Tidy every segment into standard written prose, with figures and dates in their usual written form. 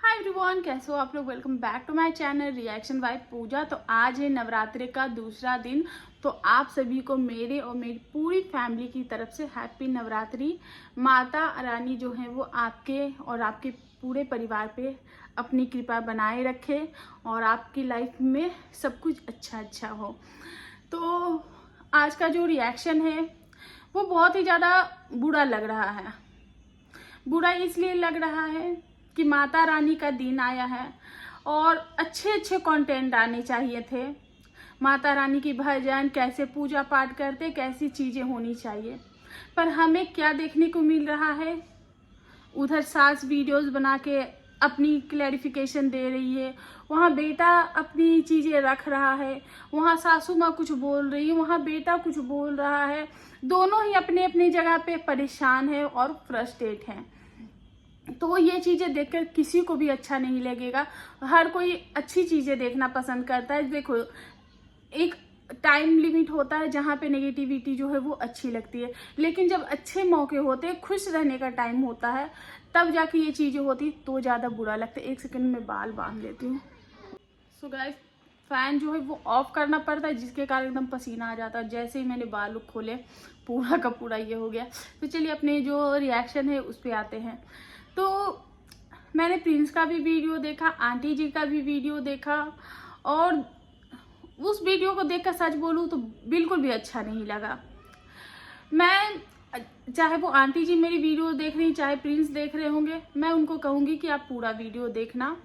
Hi everyone, कैसे हो आप लोग। Welcome back to my channel reaction by Pooja. तो आज है नवरात्रि का दूसरा दिन। तो आप सभी को मेरे और मेरी पूरी फैमिली की तरफ से हैप्पी नवरात्रि। माता रानी जो है वो आपके और आपके पूरे परिवार पे अपनी कृपा बनाए रखे और आपकी लाइफ में सब कुछ अच्छा हो। तो आज का जो रिएक्शन है वो बहुत ही ज़्यादा बुरा लग रहा है। बुरा इसलिए लग रहा है कि माता रानी का दिन आया है और अच्छे अच्छे कंटेंट आने चाहिए थे। माता रानी की भजन, कैसे पूजा पाठ करते, कैसी चीज़ें होनी चाहिए। पर हमें क्या देखने को मिल रहा है, उधर सास वीडियोस बना के अपनी क्लैरिफिकेशन दे रही है, वहाँ बेटा अपनी चीज़ें रख रहा है, वहाँ सासू माँ कुछ बोल रही है, वहाँ बेटा कुछ बोल रहा है। दोनों ही अपने अपनी जगह पे परेशान है और फ्रस्ट्रेट हैं। तो ये चीज़ें देखकर किसी को भी अच्छा नहीं लगेगा। हर कोई अच्छी चीज़ें देखना पसंद करता है। देखो, एक टाइम लिमिट होता है जहाँ पे नेगेटिविटी जो है वो अच्छी लगती है, लेकिन जब अच्छे मौके होते हैं, खुश रहने का टाइम होता है, तब जाके ये चीज़ें होती तो ज़्यादा बुरा लगता है। एक सेकंड में बाल बांध लेती हूँ। सो गाइस, फैन जो है वो ऑफ करना पड़ता है, जिसके कारण एकदम पसीना आ जाता है। जैसे ही मैंने बाल खोले पूरा का पूरा ये हो गया। तो चलिए अपने जो रिएक्शन है उस पर आते हैं। तो मैंने प्रिंस का भी वीडियो देखा, आंटी जी का भी वीडियो देखा, और उस वीडियो को देखकर सच बोलूँ तो बिल्कुल भी अच्छा नहीं लगा। मैं, चाहे वो आंटी जी मेरी वीडियो देख रही, चाहे प्रिंस देख रहे होंगे, मैं उनको कहूँगी कि आप पूरा वीडियो देखना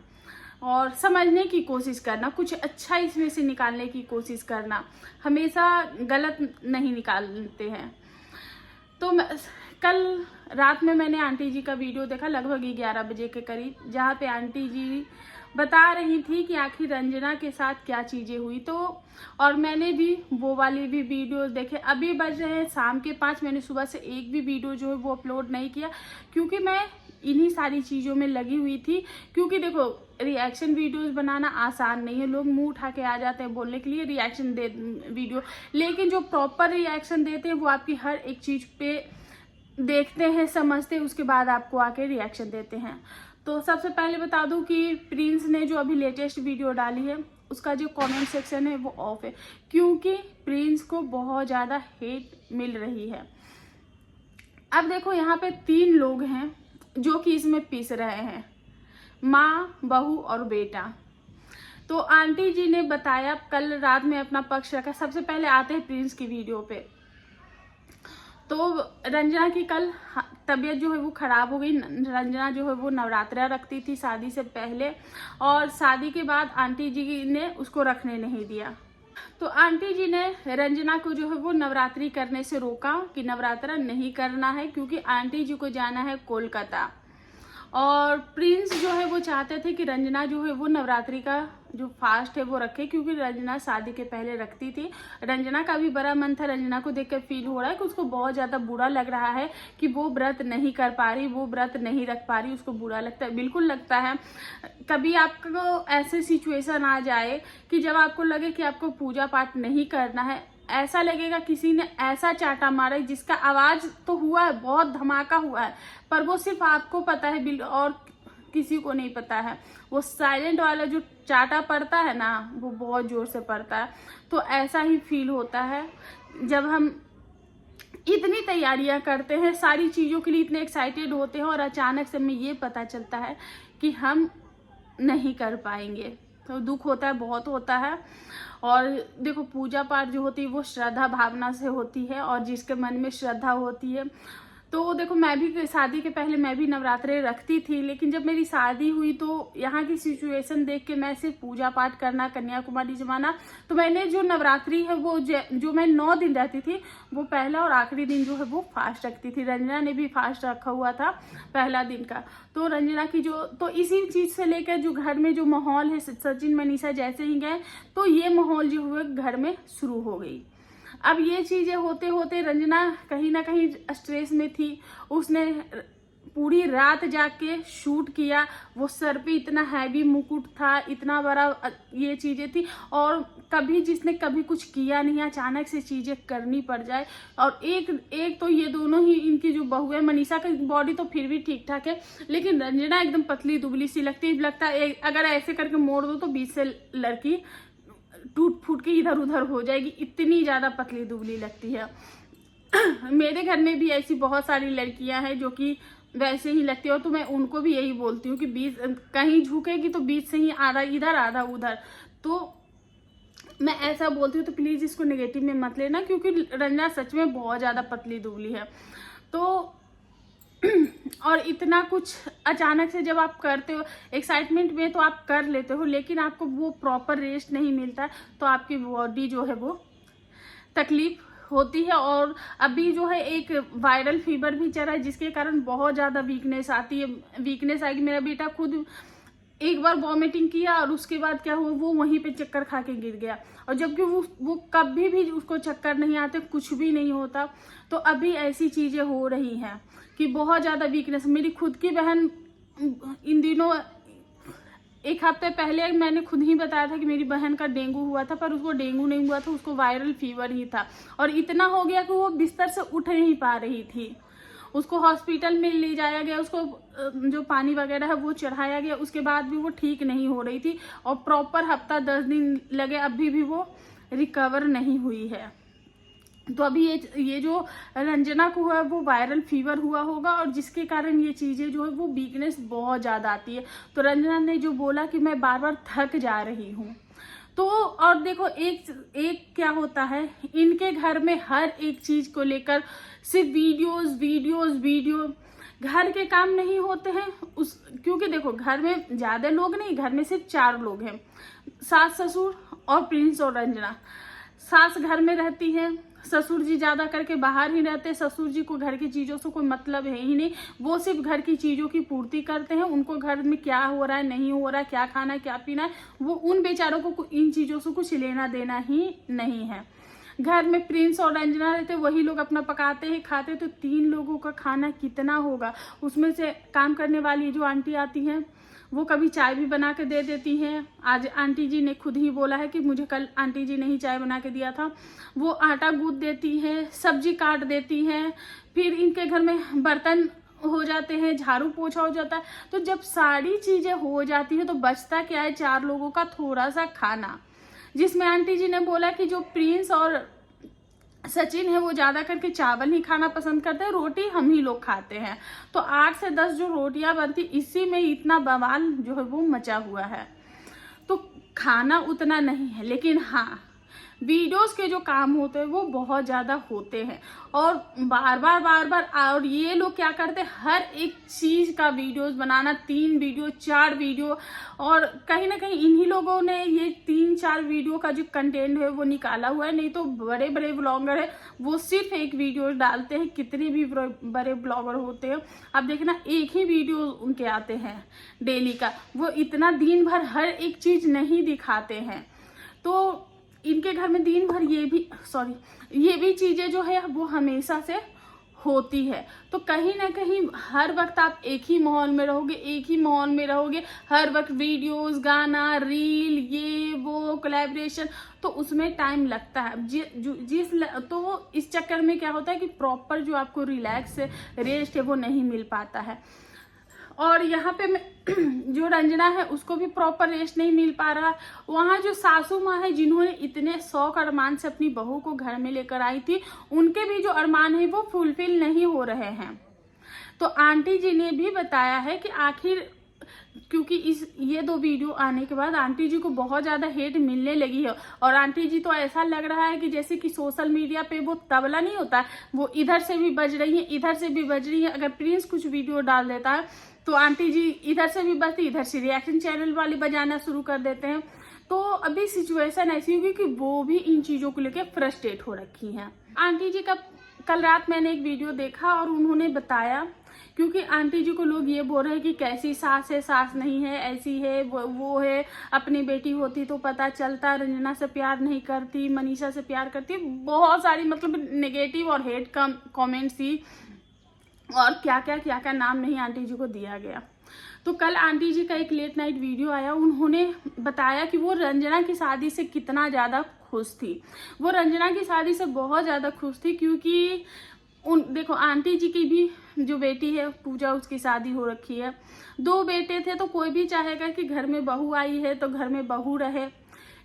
और समझने की कोशिश करना, कुछ अच्छा इसमें से निकालने की कोशिश करना। हमेशा गलत नहीं निकालते हैं। तो कल रात में मैंने आंटी जी का वीडियो देखा, लगभग 11 बजे के करीब, जहाँ पे आंटी जी बता रही थी कि आखिर रंजना के साथ क्या चीज़ें हुई। तो और मैंने भी वो वाली भी वीडियो देखे। अभी बज रहे हैं शाम के 5। मैंने सुबह से एक भी वीडियो जो है वो अपलोड नहीं किया, क्योंकि मैं इन्हीं सारी चीज़ों में लगी हुई थी। क्योंकि देखो, रिएक्शन वीडियोस बनाना आसान नहीं है। लोग मुंह उठा के आ जाते हैं बोलने के लिए रिएक्शन दे वीडियो, लेकिन जो प्रॉपर रिएक्शन देते हैं वो आपकी हर एक चीज़ पे देखते हैं, समझते हैं, उसके बाद आपको आके रिएक्शन देते हैं। तो सबसे पहले बता दूं कि प्रिंस ने जो अभी लेटेस्ट वीडियो डाली है उसका जो कमेंट सेक्शन है वो ऑफ है, क्योंकि प्रिंस को बहुत ज़्यादा हेट मिल रही है। अब देखो, यहाँ पे 3 लोग हैं जो कि इसमें पिस रहे हैं, माँ, बहू और बेटा। तो आंटी जी ने बताया कल रात में अपना पक्ष रखा। सबसे पहले आते हैं प्रिंस की वीडियो पे। तो रंजना की कल तबीयत जो है वो खराब हो गई। रंजना जो है वो नवरात्रा रखती थी शादी से पहले, और शादी के बाद आंटी जी ने उसको रखने नहीं दिया। तो आंटी जी ने रंजना को जो है वो नवरात्रि करने से रोका कि नवरात्रा नहीं करना है, क्योंकि आंटी जी को जाना है कोलकाता। और प्रिंस जो है वो चाहते थे कि रंजना जो है वो नवरात्रि का जो फास्ट है वो रखे, क्योंकि रंजना शादी के पहले रखती थी। रंजना का भी बड़ा मन था। रंजना को देखकर फील हो रहा है कि उसको बहुत ज़्यादा बुरा लग रहा है कि वो व्रत नहीं कर पा रही, वो व्रत नहीं रख पा रही। उसको बुरा लगता है, बिल्कुल लगता है। कभी आपको ऐसे सिचुएशन आ जाए कि जब आपको लगे कि आपको पूजा पाठ नहीं करना है, ऐसा लगेगा किसी ने ऐसा चाटा मारा है जिसका आवाज तो हुआ है, बहुत धमाका हुआ है, पर वो सिर्फ आपको पता है और किसी को नहीं पता है। वो साइलेंट वाला जो चाटा पड़ता है ना, वो बहुत जोर से पड़ता है। तो ऐसा ही फील होता है जब हम इतनी तैयारियां करते हैं, सारी चीज़ों के लिए इतने एक्साइटेड होते हैं, और अचानक से हमें ये पता चलता है कि हम नहीं कर पाएंगे। तो दुख होता है, बहुत होता है। और देखो, पूजा पाठ जो होती है वो श्रद्धा भावना से होती है, और जिसके मन में श्रद्धा होती है। तो देखो, मैं भी शादी के पहले मैं भी नवरात्रे रखती थी, लेकिन जब मेरी शादी हुई तो यहाँ की सिचुएशन देख के मैं सिर्फ पूजा पाठ करना, कन्याकुमारी जमाना, तो मैंने जो नवरात्रि है वो जो मैं 9 दिन रहती थी, वो पहला और आखिरी दिन जो है वो फास्ट रखती थी। रंजना ने भी फास्ट रखा हुआ था पहला दिन का। तो रंजना की जो, तो इसी चीज से लेकर जो घर में जो माहौल है, सचिन मनीषा जैसे ही गए तो ये माहौल जो हुआ घर में शुरू हो गई। अब ये चीजें होते होते रंजना कहीं ना कहीं स्ट्रेस में थी। उसने पूरी रात जाके शूट किया। वो सर पे इतना हैवी मुकुट था, इतना बड़ा ये चीज़ें थी, और कभी जिसने कभी कुछ किया नहीं, अचानक से चीज़ें करनी पड़ जाए। और एक तो ये दोनों ही इनकी जो बहू है, मनीषा की बॉडी तो फिर भी ठीक ठाक है, लेकिन रंजना एकदम पतली दुबली सी लगती है। लगता है अगर ऐसे करके मोड़ दो तो बीच से लड़की टूट फूट के इधर उधर हो जाएगी, इतनी ज़्यादा पतली दुबली लगती है। मेरे घर में भी ऐसी बहुत सारी लड़कियां हैं जो कि वैसे ही लगती है, और तो मैं उनको भी यही बोलती हूँ कि बीच कहीं झुकेगी तो बीच से ही आधा इधर आधा उधर। तो मैं ऐसा बोलती हूँ, तो प्लीज़ इसको नेगेटिव में मत लेना, क्योंकि रंजना सच में बहुत ज़्यादा पतली दुबली है। तो और इतना कुछ अचानक से जब आप करते हो एक्साइटमेंट में तो आप कर लेते हो, लेकिन आपको वो प्रॉपर रेस्ट नहीं मिलता, तो आपकी बॉडी जो है वो तकलीफ होती है। और अभी जो है एक वायरल फीवर भी चल रहा है, जिसके कारण बहुत ज़्यादा वीकनेस आती है। वीकनेस आएगी, मेरा बेटा खुद एक बार वॉमिटिंग किया और उसके बाद क्या हुआ, वो वहीं पे चक्कर खा के गिर गया, और जबकि वो कभी भी उसको चक्कर नहीं आते, कुछ भी नहीं होता। तो अभी ऐसी चीज़ें हो रही हैं कि बहुत ज़्यादा वीकनेस। मेरी खुद की बहन इन दिनों, एक हफ्ते पहले मैंने खुद ही बताया था कि मेरी बहन का डेंगू हुआ था, पर उसको डेंगू नहीं हुआ था, उसको वायरल फीवर ही था, और इतना हो गया कि वो बिस्तर से उठ नहीं पा रही थी। उसको हॉस्पिटल में ले जाया गया, उसको जो पानी वगैरह है वो चढ़ाया गया, उसके बाद भी वो ठीक नहीं हो रही थी, और प्रॉपर हफ्ता 10 दिन लगे, अभी भी वो रिकवर नहीं हुई है। तो अभी ये जो रंजना को हुआ वो वायरल फीवर हुआ होगा, और जिसके कारण ये चीज़ें जो है वो वीकनेस बहुत ज़्यादा आती है। तो रंजना ने जो बोला कि मैं बार बार थक जा रही हूँ, तो और देखो एक क्या होता है, इनके घर में हर एक चीज़ को लेकर सिर्फ वीडियो, घर के काम नहीं होते हैं क्योंकि देखो घर में ज़्यादा लोग नहीं, घर में सिर्फ 4 लोग हैं, सास ससुर और प्रिंस और रंजना। सास घर में रहती है, ससुर जी ज़्यादा करके बाहर ही रहते। ससुर जी को घर की चीज़ों से कोई मतलब है ही नहीं, वो सिर्फ घर की चीज़ों की पूर्ति करते हैं। उनको घर में क्या हो रहा है, नहीं हो रहा है, क्या खाना है, क्या पीना है, वो उन बेचारों को इन चीज़ों से कुछ लेना देना ही नहीं है। घर में प्रिंस और रंजना रहते, वही लोग अपना पकाते हैं, खाते। तो 3 लोगों का खाना कितना होगा। उसमें से काम करने वाली जो आंटी आती हैं, वो कभी चाय भी बना के दे देती हैं। आज आंटी जी ने खुद ही बोला है कि मुझे कल आंटी जी ने ही चाय बना के दिया था। वो आटा गूंथ देती है, सब्जी काट देती हैं, फिर इनके घर में बर्तन हो जाते हैं, झाड़ू पोछा हो जाता है। तो जब सारी चीज़ें हो जाती है तो बचता क्या है, 4 लोगों का थोड़ा सा खाना, जिसमें आंटी जी ने बोला कि जो प्रिंस और सचिन है वो ज़्यादा करके चावल ही खाना पसंद करते हैं, रोटी हम ही लोग खाते हैं। तो 8 से 10 जो रोटियां बनती, इसी में इतना बवाल जो है वो मचा हुआ है। तो खाना उतना नहीं है, लेकिन हाँ वीडियोस के जो काम होते हैं वो बहुत ज़्यादा होते हैं, और बार बार और ये लोग क्या करते हैं, हर एक चीज़ का वीडियोस बनाना, 3 वीडियो 4 वीडियो, और कहीं ना कहीं इन्हीं लोगों ने ये 3-4 वीडियो का जो कंटेंट है वो निकाला हुआ है। नहीं तो बड़े बड़े ब्लॉगर है वो सिर्फ एक वीडियो डालते हैं, कितने भी बड़े ब्लॉगर होते हैं अब देखना एक ही वीडियो उनके आते हैं डेली का, वो इतना दिन भर हर एक चीज़ नहीं दिखाते हैं। तो इनके घर में दिन भर ये भी चीज़ें जो है वो हमेशा से होती है। तो कहीं ना कहीं हर वक्त आप एक ही माहौल में रहोगे, हर वक्त वीडियोस, गाना, रील, ये वो कोलैबोरेशन, तो उसमें टाइम लगता है। तो इस चक्कर में क्या होता है कि प्रॉपर जो आपको रिलैक्स रेस्ट है वो नहीं मिल पाता है। और यहाँ पे जो रंजना है उसको भी प्रॉपर रेस्ट नहीं मिल पा रहा। वहाँ जो सासू माँ है जिन्होंने इतने शौक अरमान से अपनी बहू को घर में लेकर आई थी, उनके भी जो अरमान है वो फुलफिल नहीं हो रहे हैं। तो आंटी जी ने भी बताया है कि आखिर क्योंकि ये 2 वीडियो आने के बाद आंटी जी को बहुत ज़्यादा हेट मिलने लगी है, और आंटी जी तो ऐसा लग रहा है कि जैसे कि सोशल मीडिया पे वो तबला नहीं होता, वो इधर से भी बज रही है, इधर से भी बज रही है। अगर प्रिंस कुछ वीडियो डाल देता है तो आंटी जी इधर से भी बजती, इधर से रिएक्शन चैनल वाले बजाना शुरू कर देते हैं। तो अभी सिचुएशन ऐसी होगी कि वो भी इन चीज़ों को लेकर फ्रस्ट्रेट हो रखी हैं। आंटी जी का कल रात मैंने एक वीडियो देखा और उन्होंने बताया, क्योंकि आंटी जी को लोग ये बोल रहे हैं कि कैसी सास है, सास नहीं है, ऐसी है, वो है, अपनी बेटी होती तो पता चलता, रंजना से प्यार नहीं करती, मनीषा से प्यार करती, बहुत सारी मतलब नेगेटिव और हेट कमेंट्स ही और क्या क्या नाम नहीं आंटी जी को दिया गया। तो कल आंटी जी का एक लेट नाइट वीडियो आया, उन्होंने बताया कि वो रंजना की शादी से कितना ज़्यादा खुश थी। वो रंजना की शादी से बहुत ज़्यादा खुश थी, क्योंकि देखो आंटी जी की भी जो बेटी है पूजा, उसकी शादी हो रखी है, 2 बेटे थे। तो कोई भी चाहेगा कि घर में बहू आई है तो घर में बहू रहे।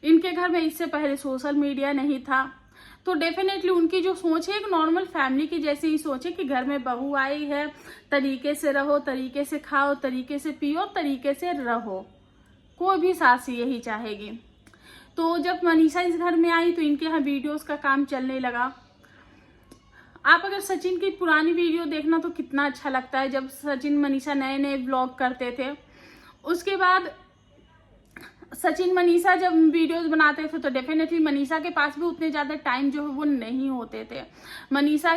इनके घर में इससे पहले सोशल मीडिया नहीं था, तो डेफिनेटली उनकी जो सोच है एक नॉर्मल फैमिली की जैसी ही सोच है कि घर में बहू आई है, तरीके से रहो, तरीके से खाओ, तरीके से पियो, तरीके से रहो। कोई भी सास यही चाहेगी। तो जब मनीषा इस घर में आई तो इनके यहाँ वीडियोस का काम चलने लगा। आप अगर सचिन की पुरानी वीडियो देखना तो कितना अच्छा लगता है, जब सचिन मनीषा नए नए ब्लॉग करते थे। उसके बाद सचिन मनीषा जब वीडियोस बनाते थे तो डेफिनेटली मनीषा के पास भी उतने ज़्यादा टाइम जो है वो नहीं होते थे। मनीषा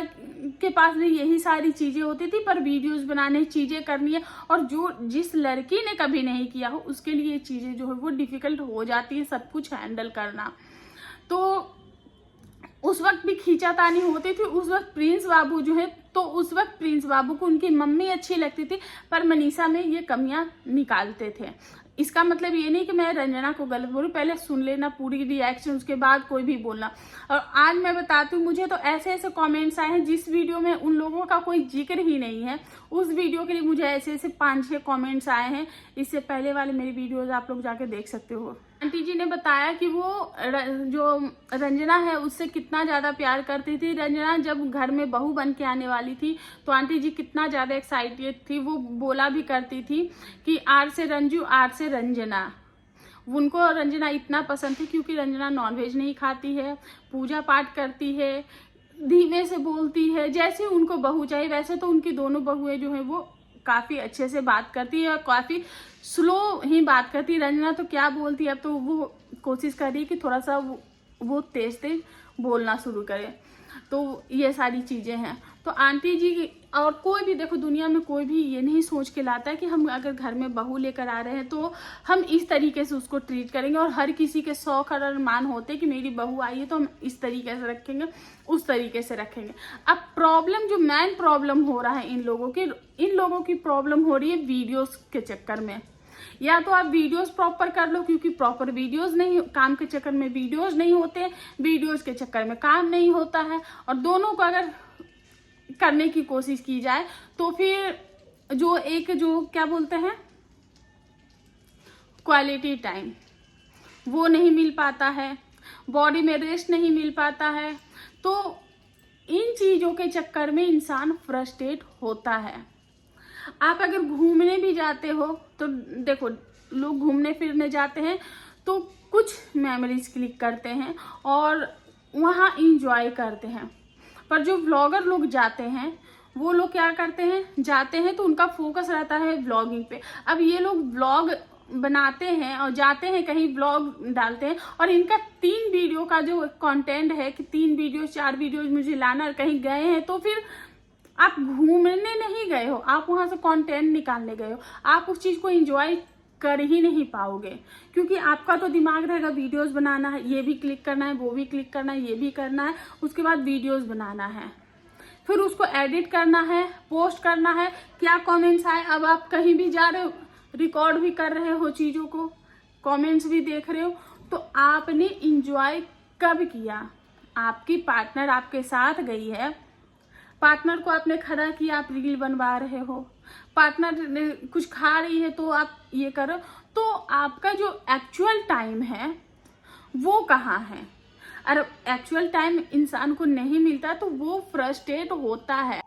के पास भी यही सारी चीज़ें होती थी, पर वीडियोस बनाने, चीज़ें करनी है, और जो जिस लड़की ने कभी नहीं किया हो उसके लिए ये चीज़ें जो है वो डिफ़िकल्ट हो जाती है, सब कुछ हैंडल करना। तो उस वक्त भी खींचातानी होती थी। उस वक्त प्रिंस बाबू जो है, तो उस वक्त प्रिंस बाबू को उनकी मम्मी अच्छी लगती थी, पर मनीषा में ये कमियां निकालते थे। इसका मतलब ये नहीं कि मैं रंजना को गलत बोलूं, पहले सुन लेना पूरी रिएक्शन, उसके बाद कोई भी बोलना। और आज मैं बताती हूँ, मुझे तो ऐसे ऐसे कमेंट्स आए हैं जिस वीडियो में उन लोगों का कोई जिक्र ही नहीं है, उस वीडियो के लिए मुझे ऐसे ऐसे 5-6 कमेंट्स आए हैं। इससे पहले वाले मेरी वीडियोज आप लोग जाके देख सकते हो। आंटी जी ने बताया कि वो जो रंजना है उससे कितना ज़्यादा प्यार करती थी। रंजना जब घर में बहू बन के आने वाली थी तो आंटी जी कितना ज़्यादा एक्साइटेड थी। वो बोला भी करती थी कि आर से रंजू, आर से रंजना। उनको रंजना इतना पसंद थी क्योंकि रंजना नॉनवेज नहीं खाती है, पूजा पाठ करती है, धीमे से बोलती है, जैसे उनको बहू चाहिए। वैसे तो उनकी दोनों बहुएं जो है वो काफ़ी अच्छे से बात करती है और काफ़ी स्लो ही बात करती है। रंजना तो क्या बोलती है, अब तो वो कोशिश कर रही है कि थोड़ा सा वो तेज तेज बोलना शुरू करे। तो ये सारी चीज़ें हैं। तो आंटी जी और कोई भी, देखो दुनिया में कोई भी ये नहीं सोच के लाता है कि हम अगर घर में बहू लेकर आ रहे हैं तो हम इस तरीके से उसको ट्रीट करेंगे। और हर किसी के शौक और अरमान होते हैं कि मेरी बहू आई है तो हम इस तरीके से रखेंगे, उस तरीके से रखेंगे। अब प्रॉब्लम, जो मेन प्रॉब्लम हो रहा है इन लोगों की प्रॉब्लम हो रही है वीडियोस के चक्कर में। या तो आप वीडियोस प्रॉपर कर लो, क्योंकि प्रॉपर वीडियोस नहीं, काम के चक्कर में वीडियोस नहीं होते, वीडियोस के चक्कर में काम नहीं होता है। और दोनों को अगर करने की कोशिश की जाए तो फिर जो क्या बोलते हैं, क्वालिटी टाइम वो नहीं मिल पाता है, बॉडी में रेस्ट नहीं मिल पाता है। तो इन चीज़ों के चक्कर में इंसान फ्रस्ट्रेट होता है। आप अगर घूमने भी जाते हो तो देखो, लोग घूमने फिरने जाते हैं तो कुछ मेमोरीज क्लिक करते हैं और वहाँ इंजॉय करते हैं। पर जो व्लॉगर लोग जाते हैं वो लोग क्या करते हैं, जाते हैं तो उनका फोकस रहता है व्लॉगिंग पे। अब ये लोग व्लॉग बनाते हैं और जाते हैं कहीं, व्लॉग डालते हैं, और इनका 3 वीडियो का जो कंटेंट है कि 3 वीडियो 4 वीडियो मुझे लाना, कहीं गए हैं तो फिर आप घूमने नहीं गए हो, आप वहां से कंटेंट निकालने गए हो। आप उस चीज को एंजॉय कर ही नहीं पाओगे, क्योंकि आपका तो दिमाग रहेगा वीडियोस बनाना है, ये भी क्लिक करना है, वो भी क्लिक करना है, ये भी करना है, उसके बाद वीडियोस बनाना है, फिर उसको एडिट करना है, पोस्ट करना है, क्या कमेंट्स आए। अब आप कहीं भी जा रहे हो, रिकॉर्ड भी कर रहे हो चीज़ों को, कमेंट्स भी देख रहे हो, तो आपने इंजॉय कब किया? आपकी पार्टनर आपके साथ गई है, पार्टनर को आपने खड़ा किया, आप रील बनवा रहे हो, पार्टनर कुछ खा रही है तो आप ये करो, तो आपका जो एक्चुअल टाइम है वो कहाँ है? और एक्चुअल टाइम इंसान को नहीं मिलता तो वो फ्रस्ट्रेट होता है।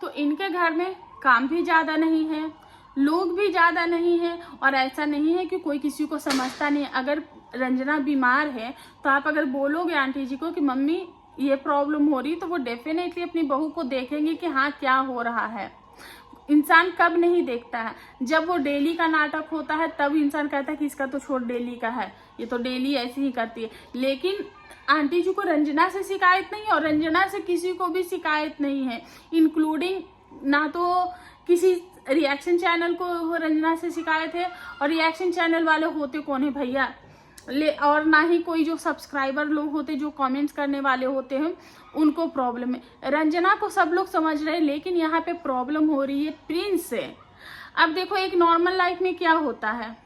तो इनके घर में काम भी ज़्यादा नहीं है, लोग भी ज़्यादा नहीं है, और ऐसा नहीं है कि कोई किसी को समझता नहीं। अगर रंजना बीमार है तो आप अगर बोलोगे आंटी जी को कि मम्मी ये प्रॉब्लम हो रही, तो वो डेफिनेटली अपनी बहू को देखेंगे कि हाँ क्या हो रहा है। इंसान कब नहीं देखता है? जब वो डेली का नाटक होता है तब इंसान कहता है कि इसका तो छोड़, डेली का है, ये तो डेली ऐसे ही करती है। लेकिन आंटी जी को रंजना से शिकायत नहीं है और रंजना से किसी को भी शिकायत नहीं है, इंक्लूडिंग ना तो किसी रिएक्शन चैनल को रंजना से शिकायत है। और रिएक्शन चैनल वाले होते कौन है भैया? और ना ही कोई जो सब्सक्राइबर लोग होते, जो कमेंट्स करने वाले होते हैं, उनको प्रॉब्लम है। रंजना को सब लोग समझ रहे हैं, लेकिन यहाँ पे प्रॉब्लम हो रही है प्रिंस से। अब देखो, एक नॉर्मल लाइफ में क्या होता है,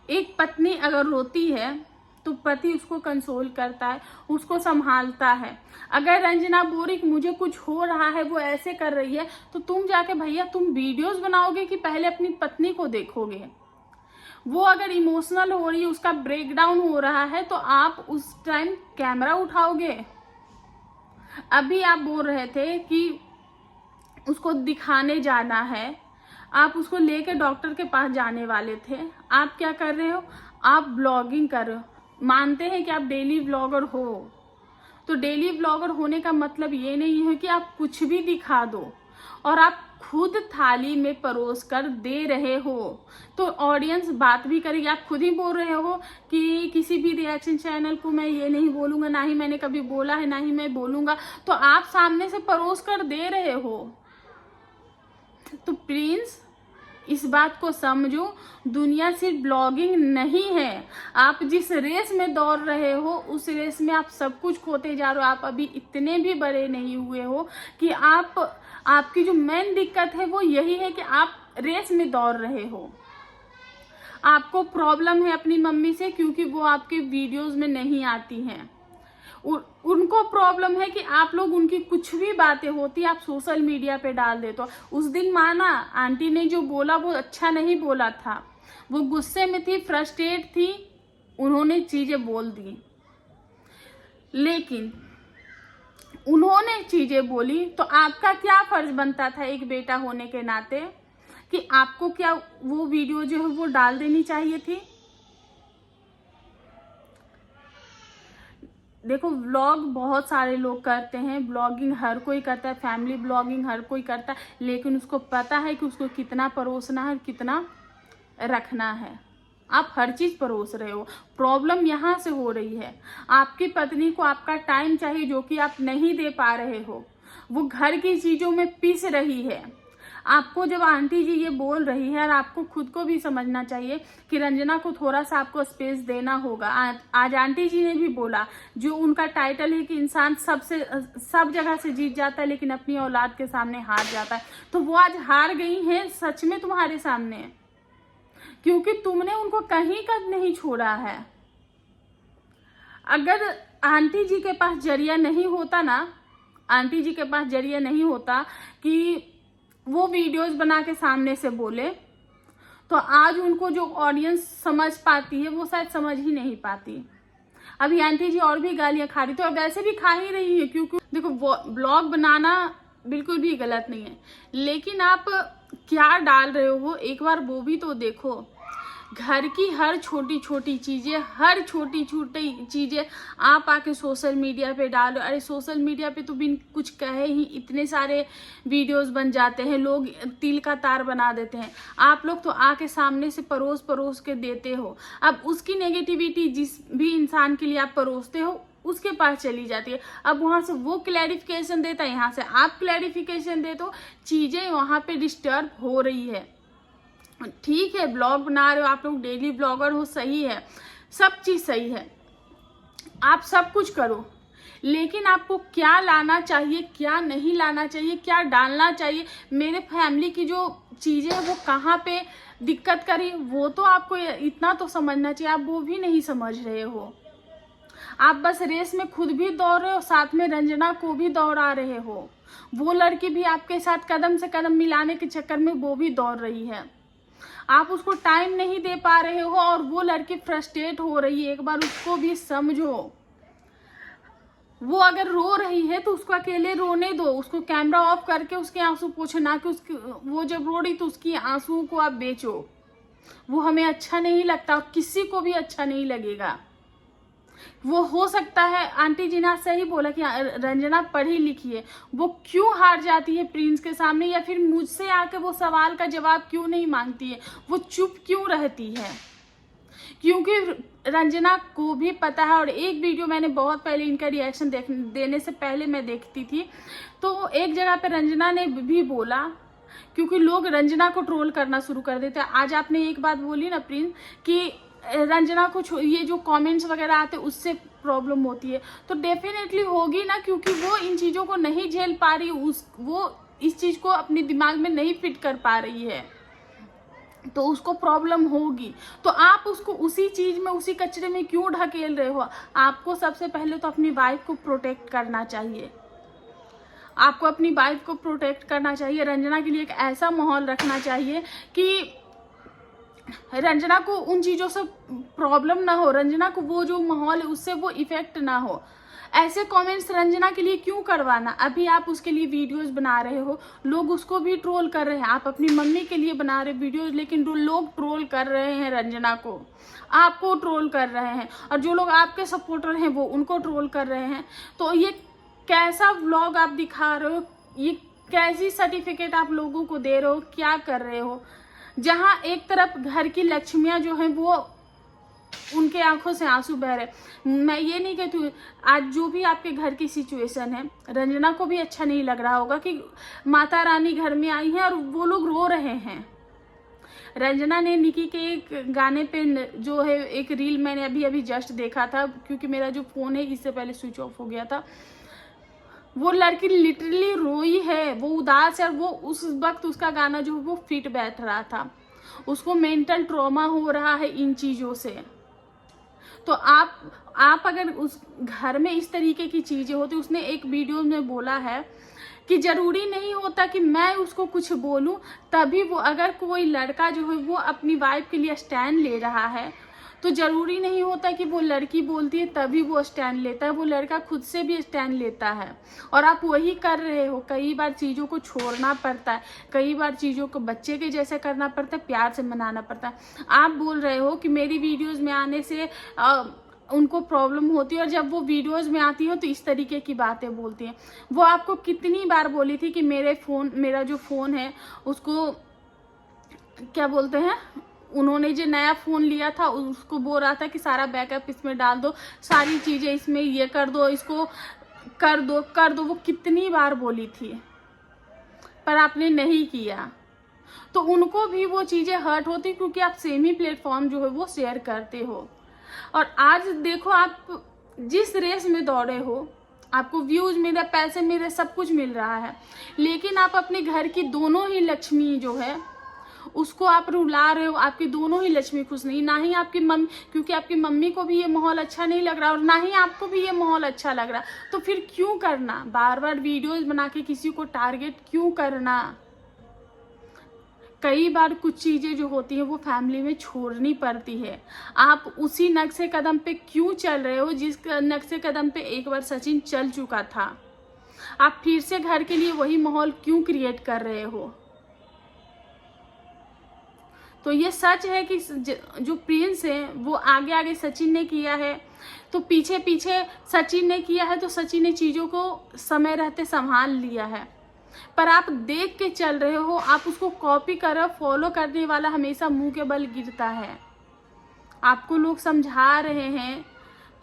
एक पत्नी अगर रोती है तो पति उसको कंसोल करता है, उसको संभालता है। अगर रंजना बोल रही मुझे कुछ हो रहा है, वो ऐसे कर रही है, तो तुम जाके भैया तुम वीडियोस बनाओगे कि पहले अपनी पत्नी को देखोगे? वो अगर इमोशनल हो रही है, उसका ब्रेकडाउन हो रहा है, तो आप उस टाइम कैमरा उठाओगे? अभी आप बोल रहे थे कि उसको दिखाने जाना है, आप उसको लेके डॉक्टर के पास जाने वाले थे, आप क्या कर रहे हो? आप ब्लॉगिंग कर रहे हो। मानते हैं कि आप डेली ब्लॉगर हो, तो डेली ब्लॉगर होने का मतलब ये नहीं है कि आप कुछ भी दिखा दो, और आप खुद थाली में परोस कर दे रहे हो तो ऑडियंस बात भी करेगी। आप खुद ही बोल रहे हो कि किसी भी रिएक्शन चैनल को मैं ये नहीं बोलूंगा, ना ही मैंने कभी बोला है, ना ही मैं बोलूंगा, तो आप सामने से परोस कर दे रहे हो। तो प्रिंस, इस बात को समझो, दुनिया सिर्फ ब्लॉगिंग नहीं है। आप जिस रेस में दौड़ रहे हो, उस रेस में आप सब कुछ खोते जा रहे हो। आप अभी इतने भी बड़े नहीं हुए हो कि आपकी जो मेन दिक्कत है वो यही है कि आप रेस में दौड़ रहे हो। आपको प्रॉब्लम है अपनी मम्मी से, क्योंकि वो आपके वीडियोस में नहीं आती हैं। उनको प्रॉब्लम है कि आप लोग उनकी कुछ भी बातें होती आप सोशल मीडिया पे डाल देते हो। उस दिन माना, आंटी ने जो बोला वो अच्छा नहीं बोला था, वो गुस्से में थी, फ्रस्ट्रेट थी, उन्होंने चीजें बोल दी। लेकिन उन्होंने चीजें बोली तो आपका क्या फर्ज बनता था एक बेटा होने के नाते, कि आपको क्या वो वीडियो जो है वो डाल देनी चाहिए थी? देखो, व्लॉग बहुत सारे लोग करते हैं, ब्लॉगिंग हर कोई करता है, फैमिली ब्लॉगिंग हर कोई करता है, लेकिन उसको पता है कि उसको कितना परोसना है, कितना रखना है। आप हर चीज परोस रहे हो। प्रॉब्लम यहाँ से हो रही है, आपकी पत्नी को आपका टाइम चाहिए जो कि आप नहीं दे पा रहे हो। वो घर की चीजों में पिस रही है। आपको जब आंटी जी ये बोल रही है, और आपको खुद को भी समझना चाहिए कि रंजना को थोड़ा सा आपको स्पेस देना होगा। आज आंटी जी ने भी बोला, जो उनका टाइटल है कि इंसान सब जगह से जीत जाता है लेकिन अपनी औलाद के सामने हार जाता है, तो वो आज हार गई हैं सच में तुम्हारे सामने, क्योंकि तुमने उनको कहीं का नहीं छोड़ा है। अगर आंटी जी के पास जरिया नहीं होता ना, आंटी जी के पास जरिया नहीं होता कि वो वीडियोस बना के सामने से बोले, तो आज उनको जो ऑडियंस समझ पाती है वो शायद समझ ही नहीं पाती। अभी आंटी जी और भी गालियां खा रही, तो अब वैसे भी खा ही रही है, क्योंकि देखो ब्लॉग बनाना बिल्कुल भी गलत नहीं है, लेकिन आप क्या डाल रहे हो वो एक बार वो भी तो देखो। घर की हर छोटी छोटी चीजें आप आके सोशल मीडिया पे डालो। अरे सोशल मीडिया पे तो बिन कुछ कहे ही इतने सारे वीडियोस बन जाते हैं, लोग तिल का तार बना देते हैं। आप लोग तो आके सामने से परोस के देते हो। अब उसकी नेगेटिविटी जिस भी इंसान के लिए आप परोसते हो उसके पास चली जाती है। अब वहां से वो क्लैरिफिकेशन देता है, यहाँ से आप क्लैरिफिकेशन देते हो, चीजें वहां पे डिस्टर्ब हो रही है। ठीक है, ब्लॉग बना रहे हो आप लोग, डेली ब्लॉगर हो, सही है, सब चीज सही है, आप सब कुछ करो, लेकिन आपको क्या लाना चाहिए, क्या नहीं लाना चाहिए, क्या डालना चाहिए, मेरे फैमिली की जो चीजें है वो कहाँ पे दिक्कत करी, वो तो आपको इतना तो समझना चाहिए। आप वो भी नहीं समझ रहे हो। आप बस रेस में खुद भी दौड़ रहे हो, साथ में रंजना को भी दौड़ा रहे हो। वो लड़की भी आपके साथ कदम से कदम मिलाने के चक्कर में वो भी दौड़ रही है। आप उसको टाइम नहीं दे पा रहे हो और वो लड़की फ्रस्ट्रेट हो रही है। एक बार उसको भी समझो। वो अगर रो रही है तो उसको अकेले रोने दो, उसको कैमरा ऑफ करके उसके आंसू पोंछो, ना कि वो जब रो रही तो उसकी आंसुओं को आप बेचो। वो हमें अच्छा नहीं लगता और किसी को भी अच्छा नहीं लगेगा। वो हो सकता है आंटी जी ने सही बोला कि रंजना पढ़ी लिखी है, वो क्यों हार जाती है प्रिंस के सामने, या फिर मुझसे आके वो सवाल का जवाब क्यों नहीं मांगती है, वो चुप क्यों रहती है? क्योंकि रंजना को भी पता है। और एक वीडियो मैंने बहुत पहले इनका रिएक्शन देने से पहले मैं देखती थी, तो एक जगह पे रंजना ने भी बोला, क्योंकि लोग रंजना को ट्रोल करना शुरू कर देते हैं। आज आपने एक बात बोली ना प्रिंस, कि रंजना को ये जो कमेंट्स वगैरह आते हैं उससे प्रॉब्लम होती है, तो डेफिनेटली होगी ना, क्योंकि वो इन चीज़ों को नहीं झेल पा रही, वो इस चीज़ को अपने दिमाग में नहीं फिट कर पा रही है, तो उसको प्रॉब्लम होगी। तो आप उसको उसी चीज़ में, उसी कचरे में क्यों ढकेल रहे हो? आपको सबसे पहले तो अपनी वाइफ को प्रोटेक्ट करना चाहिए, आपको अपनी वाइफ को प्रोटेक्ट करना चाहिए। रंजना के लिए एक ऐसा माहौल रखना चाहिए कि रंजना को उन चीज़ों से प्रॉब्लम ना हो, रंजना को वो जो माहौल है उससे वो इफेक्ट ना हो। ऐसे कमेंट्स रंजना के लिए क्यों करवाना? अभी आप उसके लिए वीडियोस बना रहे हो, लोग उसको भी ट्रोल कर रहे हैं। आप अपनी मम्मी के लिए बना रहे वीडियोस, लेकिन लोग ट्रोल कर रहे हैं रंजना को, आपको ट्रोल कर रहे हैं, और जो लोग आपके सपोर्टर हैं वो उनको ट्रोल कर रहे हैं। तो ये कैसा व्लॉग आप दिखा रहे हो? ये कैसी सर्टिफिकेट आप लोगों को दे रहे हो? क्या कर रहे हो? जहाँ एक तरफ घर की लक्ष्मियाँ जो हैं वो उनके आंखों से आंसू बह रहे। मैं ये नहीं कहती, आज जो भी आपके घर की सिचुएशन है, रंजना को भी अच्छा नहीं लग रहा होगा कि माता रानी घर में आई है और वो लोग रो रहे हैं। रंजना ने निकी के एक गाने पे जो है एक रील मैंने अभी अभी जस्ट देखा था, क्योंकि मेरा जो फ़ोन है इससे पहले स्विच ऑफ हो गया था। वो लड़की लिटरली रोई है, वो उदास है, और वो उस वक्त उसका गाना जो वो फिट बैठ रहा था, उसको मेंटल ट्रॉमा हो रहा है इन चीज़ों से। तो आप अगर उस घर में इस तरीके की चीज़ें होती, उसने एक वीडियो में बोला है कि ज़रूरी नहीं होता कि मैं उसको कुछ बोलूं, तभी वो, अगर कोई लड़का जो है वो अपनी वाइफ के लिए स्टैंड ले रहा है, तो ज़रूरी नहीं होता कि वो लड़की बोलती है तभी वो स्टैंड लेता है, वो लड़का खुद से भी स्टैंड लेता है। और आप वही कर रहे हो। कई बार चीज़ों को छोड़ना पड़ता है, कई बार चीज़ों को बच्चे के जैसे करना पड़ता है, प्यार से मनाना पड़ता है। आप बोल रहे हो कि मेरी वीडियोज़ में आने से उनको प्रॉब्लम होती है, और जब वो वीडियोज़ में आती हो तो इस तरीके की बातें बोलती हैं। वो आपको कितनी बार बोली थी कि मेरा जो फ़ोन है उसको क्या बोलते हैं, उन्होंने जो नया फ़ोन लिया था उसको बोल रहा था कि सारा बैकअप इसमें डाल दो, सारी चीज़ें इसमें ये कर दो, इसको कर दो। वो कितनी बार बोली थी, पर आपने नहीं किया। तो उनको भी वो चीज़ें हर्ट होती, क्योंकि आप सेम ही प्लेटफॉर्म जो है वो शेयर करते हो। और आज देखो, आप जिस रेस में दौड़े हो, आपको व्यूज़ मिल रहा, पैसे मिल रहे, सब कुछ मिल रहा है, लेकिन आप अपने घर की दोनों ही लक्ष्मी जो है उसको आप रुला रहे हो। आपकी दोनों ही लक्ष्मी खुश नहीं, ना ही आपकी मम्मी, क्योंकि आपकी मम्मी को भी ये माहौल अच्छा नहीं लग रहा और ना ही आपको भी ये माहौल अच्छा लग रहा। तो फिर क्यों करना? बार बार वीडियोस बना के किसी को टारगेट क्यों करना? कई बार कुछ चीज़ें जो होती हैं वो फैमिली में छोड़नी पड़ती है। आप उसी नक्शे कदम पे क्यों चल रहे हो जिस नक्शे कदम पे एक बार सचिन चल चुका था? आप फिर से घर के लिए वही माहौल क्यों क्रिएट कर रहे हो? तो ये सच है कि जो प्रिंस है वो आगे आगे सचिन ने किया है, तो पीछे पीछे सचिन ने किया है, तो सचिन ने चीज़ों को समय रहते संभाल लिया है। पर आप देख के चल रहे हो, आप उसको कॉपी कर रहे हो। फॉलो करने वाला हमेशा मुंह के बल गिरता है। आपको लोग समझा रहे हैं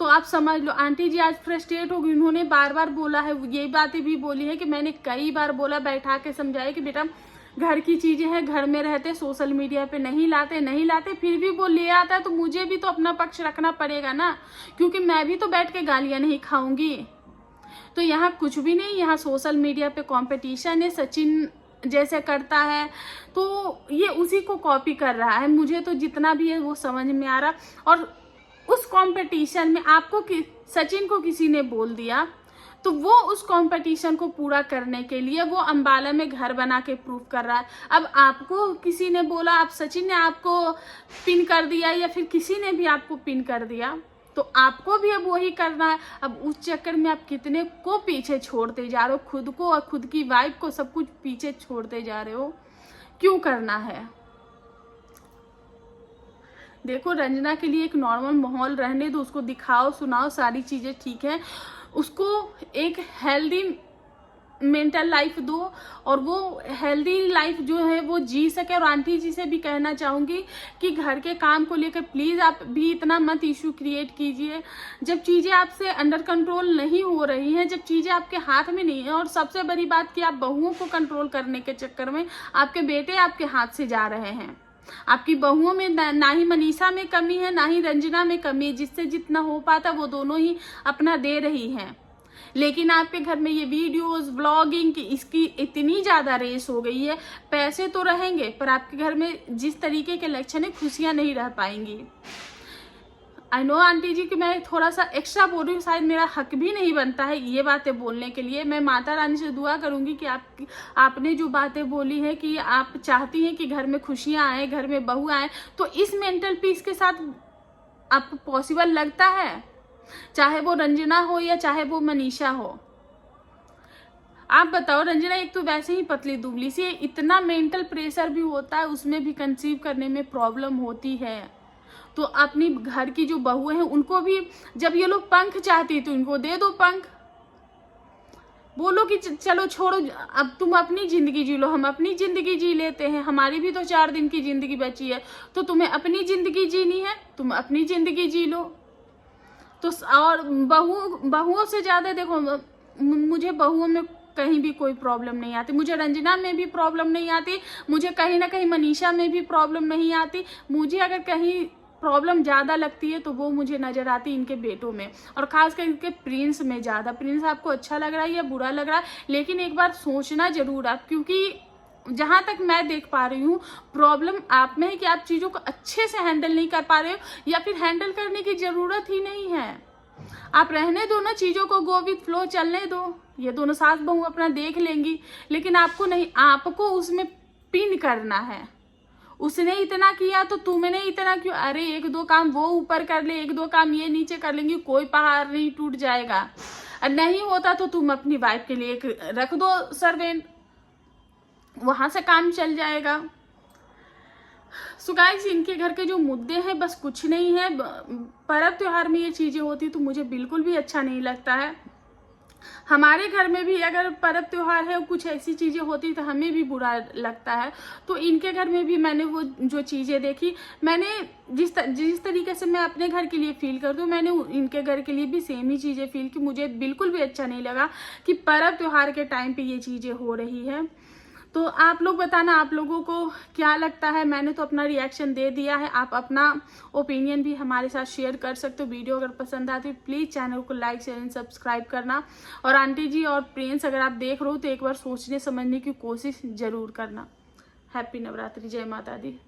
तो आप समझ लो। आंटी जी आज फ्रस्ट्रेट हो गई, उन्होंने बार बार बोला है, ये बातें भी बोली है कि मैंने कई बार बोला, बैठा के समझाया कि बेटा घर की चीज़ें हैं, घर में रहते, सोशल मीडिया पे नहीं लाते, फिर भी वो ले आता है, तो मुझे भी तो अपना पक्ष रखना पड़ेगा ना, क्योंकि मैं भी तो बैठ के गालियाँ नहीं खाऊंगी। तो यहाँ कुछ भी नहीं, यहाँ सोशल मीडिया पे कंपटीशन है। सचिन जैसे करता है तो ये उसी को कॉपी कर रहा है। मुझे तो जितना भी है वो समझ में आ रहा। और उस कंपटीशन में आपको सचिन को किसी ने बोल दिया, तो वो उस कंपटीशन को पूरा करने के लिए वो अंबाला में घर बना के प्रूफ कर रहा है। अब आपको किसी ने बोला, आप सचिन ने आपको पिन कर दिया या फिर किसी ने भी आपको पिन कर दिया, तो आपको भी अब वही करना है। अब उस चक्कर में आप कितने को पीछे छोड़ते जा रहे हो, खुद को और खुद की वाइफ को, सब कुछ पीछे छोड़ते जा रहे हो। क्यों करना है? देखो, रंजना के लिए एक नॉर्मल माहौल रहने दो, उसको दिखाओ, सुनाओ, सारी चीज़ें ठीक है, उसको एक हेल्दी मेंटल लाइफ दो और वो हेल्दी लाइफ जो है वो जी सके। और आंटी जी से भी कहना चाहूँगी कि घर के काम को लेकर प्लीज़ आप भी इतना मत इशू क्रिएट कीजिए। जब चीज़ें आपसे अंडर कंट्रोल नहीं हो रही हैं, जब चीज़ें आपके हाथ में नहीं है, और सबसे बड़ी बात कि आप बहुओं को कंट्रोल करने के चक्कर में आपके बेटे आपके हाथ से जा रहे हैं। आपकी बहुओं में ना ही मनीषा में कमी है, ना ही रंजना में कमी है। जिससे जितना हो पाता वो दोनों ही अपना दे रही हैं। लेकिन आपके घर में ये वीडियोस ब्लॉगिंग की इसकी इतनी ज़्यादा रेस हो गई है। पैसे तो रहेंगे पर आपके घर में जिस तरीके के लक्षण है, खुशियाँ नहीं रह पाएंगी। आई नो आंटी जी कि मैं थोड़ा सा एक्स्ट्रा बोल रही हूँ, शायद मेरा हक भी नहीं बनता है ये बातें बोलने के लिए। मैं माता रानी से दुआ करूंगी कि आपने जो बातें बोली है कि आप चाहती हैं कि घर में खुशियाँ आए, घर में बहू आए, तो इस मेंटल पीस के साथ आपको पॉसिबल लगता है? चाहे वो रंजना हो या चाहे वो मनीषा हो। आप बताओ, रंजना एक तो वैसे ही पतली दुबली सी है, इतना मेंटल प्रेशर भी होता है, उसमें भी कंसीव करने में प्रॉब्लम होती है। तो अपनी घर की जो बहू हैं उनको भी जब ये लोग पंख चाहती है तो इनको दे दो पंख। बोलो कि चलो छोड़ो, अब तुम अपनी जिंदगी जी लो, हम अपनी जिंदगी जी लेते हैं, हमारी भी तो 4 दिन की जिंदगी बची है। तो तुम्हें अपनी जिंदगी जीनी है, तुम अपनी जिंदगी जी लो। तो और बहुओं से ज्यादा देखो, मुझे बहुओं में कहीं भी कोई प्रॉब्लम नहीं आती, मुझे रंजना में भी प्रॉब्लम नहीं आती, मुझे कहीं ना कहीं मनीषा में भी प्रॉब्लम नहीं आती। मुझे अगर कहीं प्रॉब्लम ज़्यादा लगती है तो वो मुझे नज़र आती इनके बेटों में, और ख़ास कर इनके प्रिंस में ज़्यादा। प्रिंस आपको अच्छा लग रहा है या बुरा लग रहा है, लेकिन एक बार सोचना जरूर आप, क्योंकि जहाँ तक मैं देख पा रही हूँ प्रॉब्लम आप में है कि आप चीज़ों को अच्छे से हैंडल नहीं कर पा रहे हो, या फिर हैंडल करने की ज़रूरत ही नहीं है। आप रहने दो ना, चीज़ों को गो विथ फ्लो चलने दो, ये दोनों सास बहू अपना देख लेंगी। लेकिन आपको नहीं, आपको उसमें पिन करना है। उसने इतना किया तो तुमने इतना क्यों? अरे 1-2 काम वो ऊपर कर ले, 1-2 काम ये नीचे कर लेंगी, कोई पहाड़ नहीं टूट जाएगा। और नहीं होता तो तुम अपनी वाइफ के लिए एक रख दो सर्वेंट, वहां से काम चल जाएगा। सो गाइस, इनके घर के जो मुद्दे हैं बस कुछ नहीं है। पर्व त्योहार में ये चीजें होती तो मुझे बिल्कुल भी अच्छा नहीं लगता है। हमारे घर में भी अगर पर्व त्योहार है कुछ ऐसी चीजें होती तो हमें भी बुरा लगता है। तो इनके घर में भी मैंने वो जो चीजें देखी, मैंने जिस तरीके से मैं अपने घर के लिए फील करती हूँ, मैंने इनके घर के लिए भी सेम ही चीजें फील की। मुझे बिल्कुल भी अच्छा नहीं लगा कि पर्व त्योहार के टाइम पे ये चीजें हो रही है। तो आप लोग बताना आप लोगों को क्या लगता है। मैंने तो अपना रिएक्शन दे दिया है, आप अपना ओपिनियन भी हमारे साथ शेयर कर सकते हो। वीडियो अगर पसंद आती है प्लीज़ चैनल को लाइक शेयर एंड सब्सक्राइब करना। और आंटी जी और प्रिंस अगर आप देख रहे हो तो एक बार सोचने समझने की कोशिश जरूर करना। हैप्पी नवरात्रि, जय माता दी।